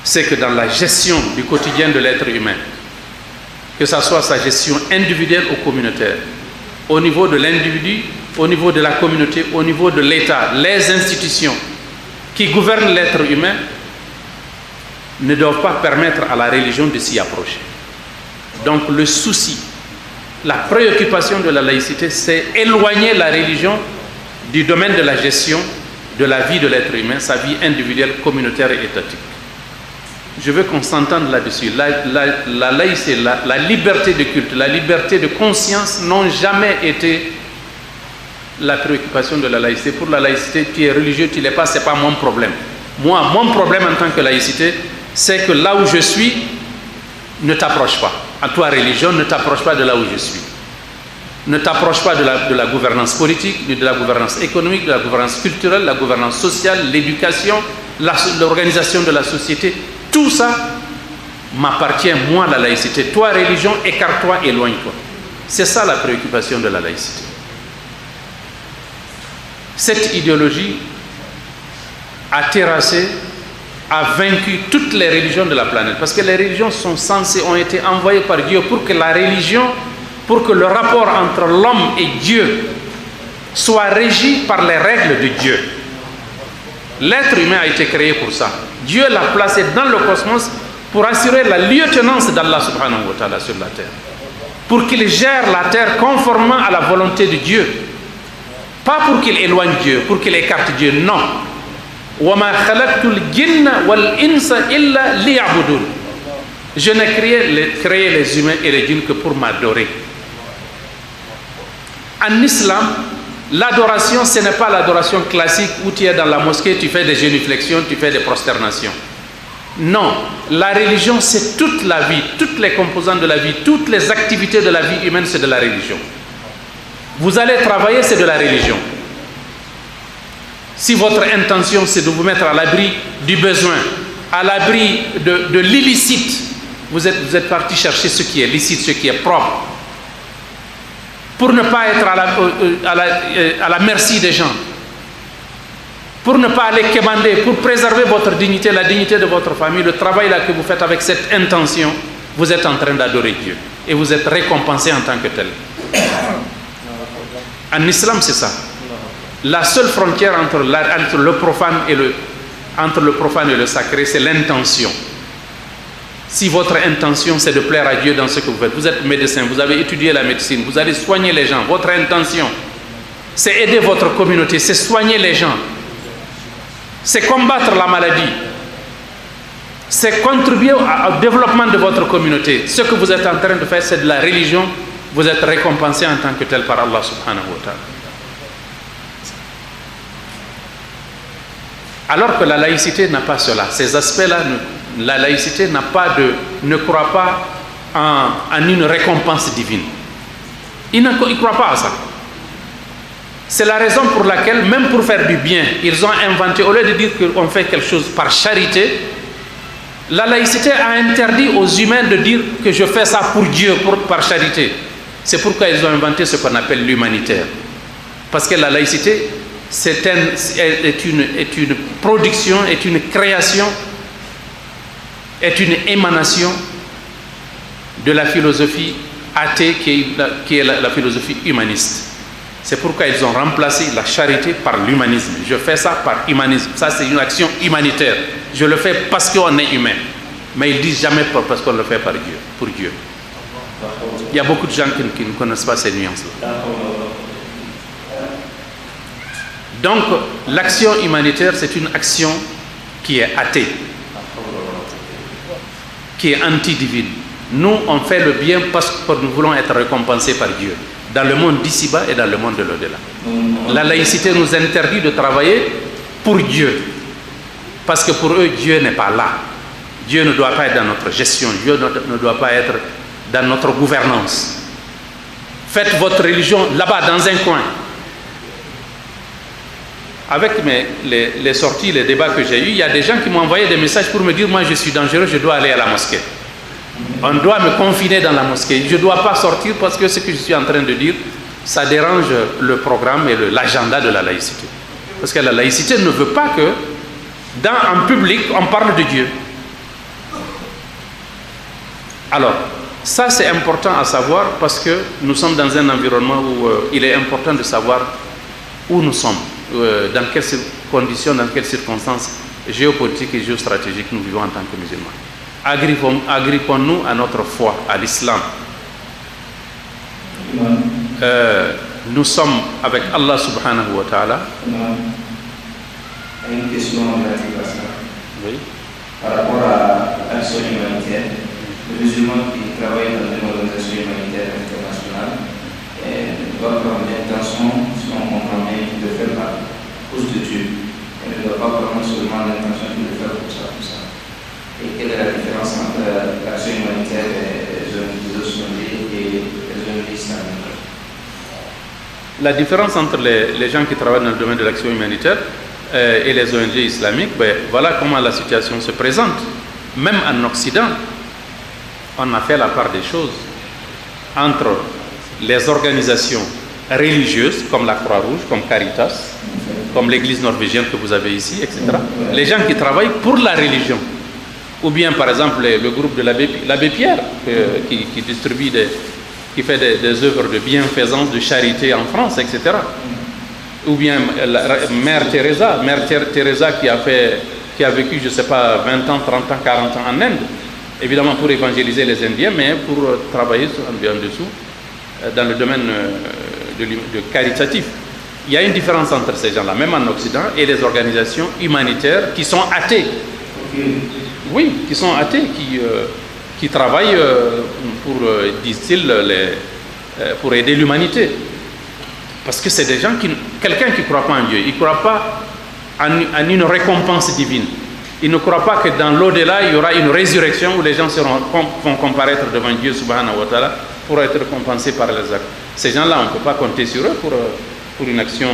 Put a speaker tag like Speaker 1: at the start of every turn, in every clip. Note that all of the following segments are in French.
Speaker 1: c'est que dans la gestion du quotidien de l'être humain, que ce soit sa gestion individuelle ou communautaire, au niveau de l'individu, au niveau de la communauté, au niveau de l'État, les institutions qui gouvernent l'être humain ne doivent pas permettre à la religion de s'y approcher. Donc le souci, la préoccupation de la laïcité, c'est éloigner la religion du domaine de la gestion de la vie de l'être humain, sa vie individuelle, communautaire et étatique. Je veux qu'on s'entende là-dessus. La laïcité, la liberté de culte, la liberté de conscience n'ont jamais été la préoccupation de la laïcité. Pour la laïcité, tu es religieux, tu ne l'es pas, ce n'est pas mon problème. Moi, mon problème en tant que laïcité, c'est que là où je suis, ne t'approche pas. À toi, religion, ne t'approche pas de là où je suis. Ne t'approche pas de la gouvernance politique, de la gouvernance économique, de la gouvernance culturelle, de la gouvernance sociale, l'éducation, l'organisation de la société. Tout ça m'appartient, moi, la laïcité. Toi, religion, écarte-toi, éloigne-toi. C'est ça la préoccupation de la laïcité. Cette idéologie a terrassé, a vaincu toutes les religions de la planète. Parce que les religions ont été envoyées par Dieu pour que la religion, pour que le rapport entre l'homme et Dieu soit régi par les règles de Dieu. L'être humain a été créé pour ça. Dieu l'a placé dans le cosmos pour assurer la lieutenance d'Allah subhanahu wa ta'ala sur la terre. Pour qu'il gère la terre conformément à la volonté de Dieu. Pas pour qu'il éloigne Dieu, pour qu'il écarte Dieu, non. وَمَا خَلَقْتُ الْجِنَّ وَالْإِنسَ إِلَّا لِيَعْبُدُونَ. Je n'ai créé les humains et les djinns que pour m'adorer. En islam, l'adoration, ce n'est pas l'adoration classique où tu es dans la mosquée, tu fais des génuflexions, tu fais des prosternations. Non, la religion, c'est toute la vie, toutes les composantes de la vie, toutes les activités de la vie humaine, c'est de la religion. Vous allez travailler, c'est de la religion. Si votre intention, c'est de vous mettre à l'abri du besoin, à l'abri de l'illicite, vous êtes parti chercher ce qui est licite, ce qui est propre, pour ne pas être à la merci des gens, pour ne pas aller quémander, pour préserver votre dignité, la dignité de votre famille, le travail là que vous faites avec cette intention, vous êtes en train d'adorer Dieu et vous êtes récompensé en tant que tel. En islam, c'est ça. La seule frontière entre le profane et le sacré, c'est l'intention. Si votre intention, c'est de plaire à Dieu dans ce que vous faites, vous êtes médecin, vous avez étudié la médecine, vous allez soigner les gens, votre intention, c'est aider votre communauté, c'est soigner les gens, c'est combattre la maladie, c'est contribuer au développement de votre communauté. Ce que vous êtes en train de faire, c'est de la religion, vous êtes récompensé en tant que tel par Allah subhanahu wa ta'ala. Alors que la laïcité n'a pas cela, ces aspects-là, la laïcité ne croit pas en une récompense divine. Il ne croit pas à ça. C'est la raison pour laquelle, même pour faire du bien, ils ont inventé, au lieu de dire qu'on fait quelque chose par charité, la laïcité a interdit aux humains de dire que je fais ça pour Dieu, par charité. C'est pourquoi ils ont inventé ce qu'on appelle l'humanitaire. Parce que la laïcité, est une production, est une création, est une émanation de la philosophie athée qui est la philosophie humaniste. C'est pourquoi ils ont remplacé la charité par l'humanisme. Je fais ça par humanisme. Ça, c'est une action humanitaire. Je le fais parce qu'on est humain. Mais ils disent jamais parce qu'on le fait par Dieu, pour Dieu. Il y a beaucoup de gens qui ne connaissent pas ces nuances-là. Donc, l'action humanitaire, c'est une action qui est athée, qui est anti-divine. Nous, on fait le bien parce que nous voulons être récompensés par Dieu, dans le monde d'ici-bas et dans le monde de l'au-delà. La laïcité nous interdit de travailler pour Dieu, parce que pour eux, Dieu n'est pas là. Dieu ne doit pas être dans notre gestion, Dieu ne doit pas être dans notre gouvernance. Faites votre religion là-bas, dans un coin. Avec les sorties, les débats que j'ai eus, il y a des gens qui m'ont envoyé des messages pour me dire « Moi, je suis dangereux, je dois aller à la mosquée. On doit me confiner dans la mosquée. Je ne dois pas sortir parce que ce que je suis en train de dire, ça dérange le programme et l'agenda de la laïcité. » Parce que la laïcité ne veut pas que, en public, on parle de Dieu. Alors, ça c'est important à savoir parce que nous sommes dans un environnement où il est important de savoir où nous sommes, dans quelles conditions, dans quelles circonstances géopolitiques et géostratégiques nous vivons en tant que musulmans. Agrippons-nous à notre foi, à l'islam. Nous sommes avec Allah subhanahu wa ta'ala.
Speaker 2: Une question relative à ça.
Speaker 1: Oui.
Speaker 2: Par rapport à l'action humanitaire, les musulmans qui travaillent dans une organisation humanitaire internationale doivent prendre l'intention, si on comprend bien, de faire la cause de Dieu. Elle ne doit pas prendre seulement l'intention de le faire pour ça, pour ça. Et quelle est la différence entre l'action humanitaire et les ONG et les ONG islamiques?
Speaker 1: La différence entre les gens qui travaillent dans le domaine de l'action humanitaire et les ONG islamiques, voilà comment la situation se présente. Même en Occident, on a fait la part des choses entre les organisations religieuses comme la Croix-Rouge, comme Caritas, comme l'église norvégienne que vous avez ici, etc. Les gens qui travaillent pour la religion. Ou bien par exemple le groupe de l'abbé Pierre qui distribue qui fait des œuvres de bienfaisance, de charité en France, etc. Ou bien Mère Teresa qui a vécu, je ne sais pas, 20 ans, 30 ans, 40 ans en Inde, évidemment pour évangéliser les Indiens, mais pour travailler en dessous dans le domaine de caritatif. Il y a une différence entre ces gens-là, même en Occident, et les organisations humanitaires qui sont athées. Oui, qui sont athées, qui travaillent pour, disent-ils, pour aider l'humanité. Parce que c'est des gens quelqu'un qui ne croit pas en Dieu, il ne croit pas en une récompense divine. Il ne croit pas que dans l'au-delà, il y aura une résurrection où les gens vont comparaître devant Dieu subhanahu wa ta'ala pour être récompensés par les actes. Ces gens-là, on ne peut pas compter sur eux pour une action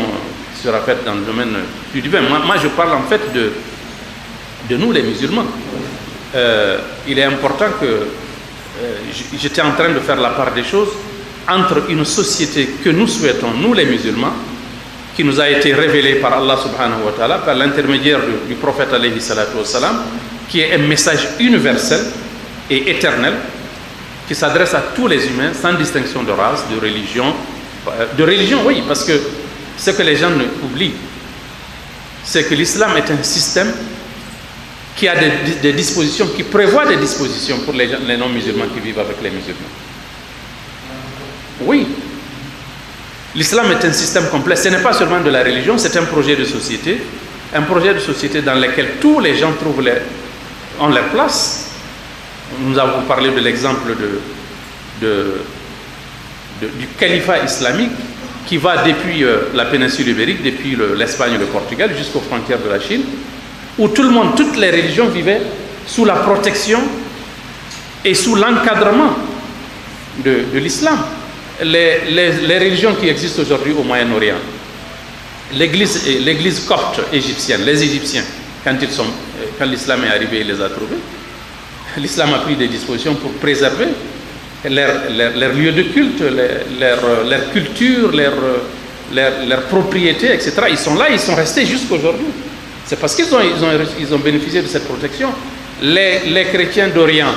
Speaker 1: qui sera faite dans le domaine du divin. Moi, je parle en fait de nous les musulmans. Il est important que j'étais en train de faire la part des choses entre une société que nous souhaitons, nous les musulmans, qui nous a été révélée par Allah subhanahu wa ta'ala, par l'intermédiaire du prophète alayhi salatu wa salam, qui est un message universel et éternel, qui s'adresse à tous les humains, sans distinction de race, de religion. De religion, oui, parce que ce que les gens oublient, c'est que l'islam est un système qui a des dispositions, qui prévoit des dispositions pour les non-musulmans qui vivent avec les musulmans. Oui, l'islam est un système complet. Ce n'est pas seulement de la religion, c'est un projet de société dans lequel tous les gens ont leur place. Nous avons parlé de l'exemple du califat islamique qui va depuis la péninsule ibérique, depuis l'Espagne et le Portugal jusqu'aux frontières de la Chine, où tout le monde, toutes les religions vivaient sous la protection et sous l'encadrement de l'islam. Les religions qui existent aujourd'hui au Moyen-Orient, l'église copte égyptienne, les Égyptiens, quand l'islam est arrivé, il les a trouvés. L'islam a pris des dispositions pour préserver leurs lieux de culte, leur culture, leurs propriétés, etc. Ils sont là, ils sont restés jusqu'aujourd'hui. C'est parce qu'ils ont bénéficié de cette protection. Les chrétiens d'Orient,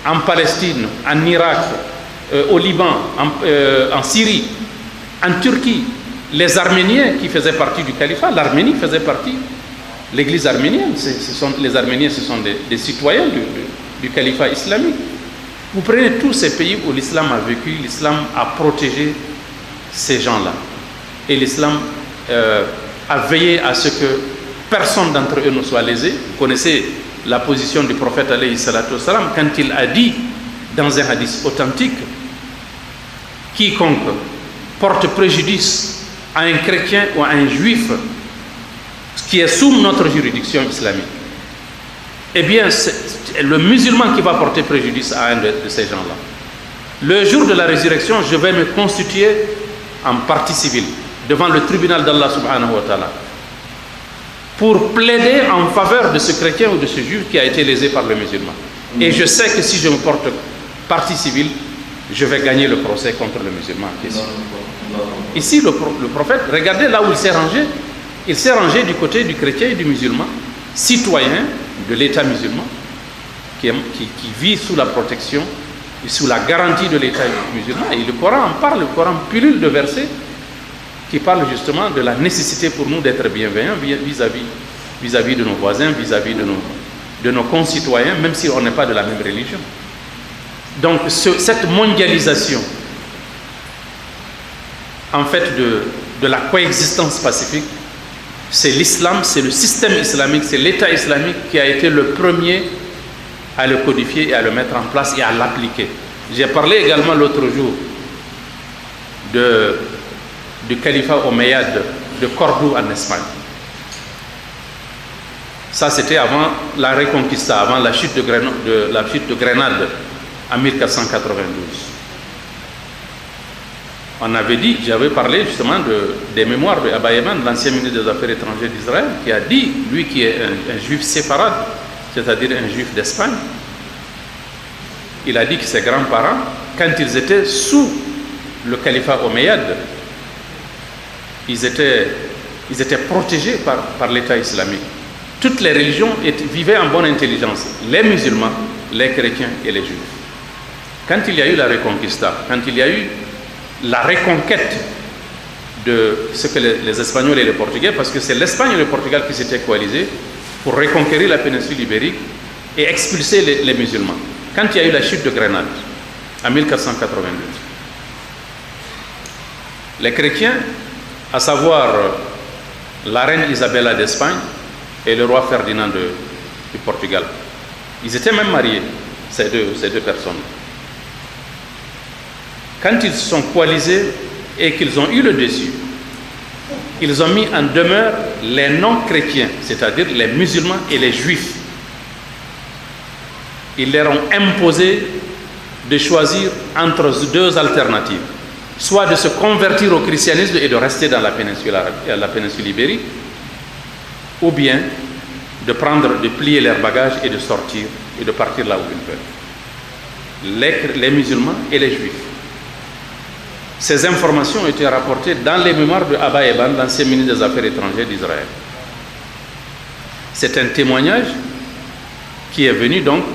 Speaker 1: en Palestine, en Irak, au Liban, en Syrie, en Turquie, les Arméniens qui faisaient partie du califat, l'Arménie faisait partie, l'église arménienne, les Arméniens ce sont des citoyens du califat islamique. Vous prenez tous ces pays où l'islam a vécu, l'islam a protégé ces gens-là. Et l'islam a veillé à ce que personne d'entre eux ne soit lésé. Vous connaissez la position du prophète alayhi salatu wassalam quand il a dit dans un hadith authentique: quiconque porte préjudice à un chrétien ou à un juif qui est sous notre juridiction islamique, eh bien c'est le musulman qui va porter préjudice à un de ces gens-là. Le jour de la résurrection, je vais me constituer en partie civile devant le tribunal d'Allah subhanahu wa ta'ala pour plaider en faveur de ce chrétien ou de ce juif qui a été lésé par le musulman. Et je sais que si je me porte partie civile, je vais gagner le procès contre le musulman. Ici, le prophète, regardez là où il s'est rangé. Il s'est rangé du côté du chrétien et du musulman, citoyen de l'État musulman, qui vit sous la protection sous la garantie de l'État musulman. Et le Coran en parle, le Coran pullule de versets qui parlent justement de la nécessité pour nous d'être bienveillants vis-à-vis de nos voisins, vis-à-vis de nos concitoyens, même si on n'est pas de la même religion. Donc cette mondialisation, en fait, de la coexistence pacifique, c'est l'islam, c'est le système islamique, c'est l'État islamique qui a été le premier à le codifier et à le mettre en place et à l'appliquer. J'ai parlé également l'autre jour du califat omeyyade de Cordoue en Espagne. Ça, c'était avant la Reconquista, avant la chute de Grenade en 1492. On avait dit, j'avais parlé justement des mémoires de Abba Eban, l'ancien ministre des Affaires étrangères d'Israël, qui a dit, lui qui est un juif séfarade, c'est-à-dire un juif d'Espagne, il a dit que ses grands-parents, quand ils étaient sous le califat omeyyade, ils étaient protégés par l'État islamique. Toutes les religions vivaient en bonne intelligence, les musulmans, les chrétiens et les juifs. Quand il y a eu la Reconquista, quand il y a eu la reconquête de ce que les Espagnols et les Portugais, parce que c'est l'Espagne et le Portugal qui s'étaient coalisés pour reconquérir la péninsule ibérique et expulser les musulmans. Quand il y a eu la chute de Grenade, en 1492, les chrétiens, à savoir la reine Isabella d'Espagne et le roi Ferdinand du Portugal, ils étaient même mariés, ces deux personnes. Quand ils se sont coalisés et qu'ils ont eu le dessus, ils ont mis en demeure les non-chrétiens, c'est-à-dire les musulmans et les juifs. Ils leur ont imposé de choisir entre deux alternatives, soit de se convertir au christianisme et de rester dans la péninsule ibérique, ou bien de plier leurs bagages et de sortir et de partir là où ils veulent. Les musulmans et les juifs. Ces informations ont été rapportées dans les mémoires de Abba Eban, l'ancien ministre des Affaires étrangères d'Israël. C'est un témoignage qui est venu donc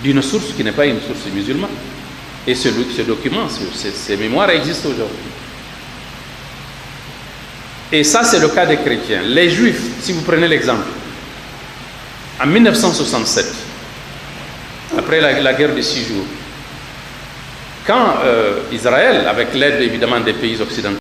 Speaker 1: d'une source qui n'est pas une source musulmane. Et ce document, ces mémoires existent aujourd'hui. Et ça, c'est le cas des chrétiens. Les juifs, si vous prenez l'exemple, en 1967, après la guerre des 6 jours, quand Israël, avec l'aide évidemment des pays occidentaux,